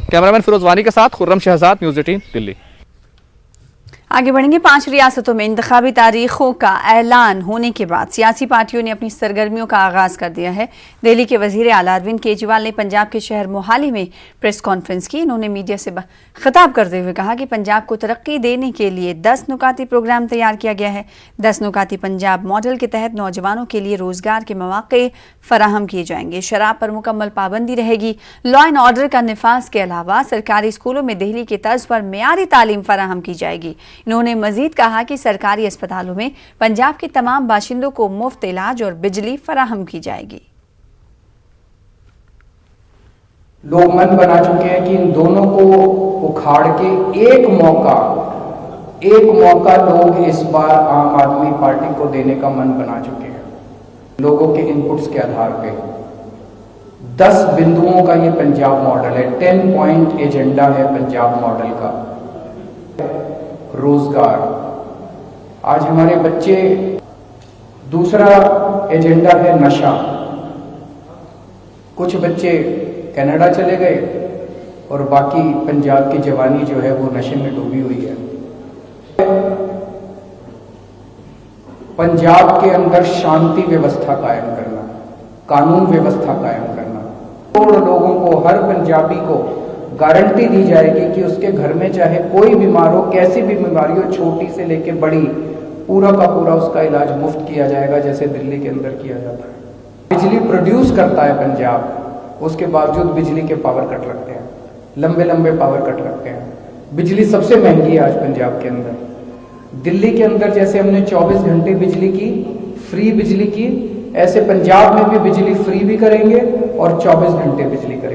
Cameraman Firoz वानी के साथ खुर्रम शहजाद, न्यूज़ 18 दिल्ली। आगे बढ़ेंगे। 5 रियासतों में इंतखाबी तारीखों का ऐलान होने के बाद सियासी पार्टियों ने अपनी सरगर्मियों का आगाज कर दिया है। दिल्ली के वजीर आला अरविंद केजरीवाल ने पंजाब के शहर मोहाली में प्रेस कॉन्फ्रेंस की। इन्होंने मीडिया से खिताब करते हुए कहा कि पंजाब को तरक्की देने के लिए 10 नुकाती प्रोग्राम तैयार किया गया है। 10 नुकाती पंजाब मॉडल के तहत नौजवानों के लिए रोजगार के मौके फराहम किए जाएंगे। शराब पर मुकम्मल पाबंदी रहेगी। लॉ एंड ऑर्डर का निफाज के अलावा सरकारी स्कूलों में दिल्ली की तर्ज पर मेयारी तालीम फराहम की जाएगी। इन्होंने मजीद कहा कि सरकारी अस्पतालों में पंजाब के तमाम बाशिंदों को मुफ्त इलाज और बिजली फराहम की जाएगी। लोग मन बना चुके हैं कि इन दोनों को उखाड़ के एक मौका लोग इस बार आम आदमी पार्टी को देने का मन बना चुके हैं। लोगों के इनपुट्स के आधार पे 10 बिंदुओं का ये पंजाब मॉडल है। 10 पॉइंट एजेंडा है पंजाब मॉडल का। रोजगार, आज हमारे बच्चे, दूसरा एजेंडा है नशा। कुछ बच्चे कनाडा चले गए और बाकी पंजाब की जवानी जो है वो नशे में डूबी हुई है। पंजाब के अंदर शांति व्यवस्था कायम करना, कानून व्यवस्था कायम करना। करोड़ लोगों को, हर पंजाबी को गारंटी दी जाएगी कि उसके घर में चाहे कोई बीमार हो, कैसी भी बीमारी हो, छोटी से लेके बड़ी, पूरा का पूरा उसका इलाज मुफ्त किया जाएगा, जैसे दिल्ली के अंदर किया जाता है। बिजली प्रोड्यूस करता है पंजाब, उसके बावजूद बिजली के पावर कट लगते हैं, लंबे लंबे पावर कट लगते हैं। बिजली सबसे महंगी है आज पंजाब के अंदर। दिल्ली के अंदर जैसे हमने 24 घंटे बिजली की, फ्री बिजली की, ऐसे पंजाब में भी बिजली फ्री भी करेंगे और 24 घंटे बिजली करेंगे।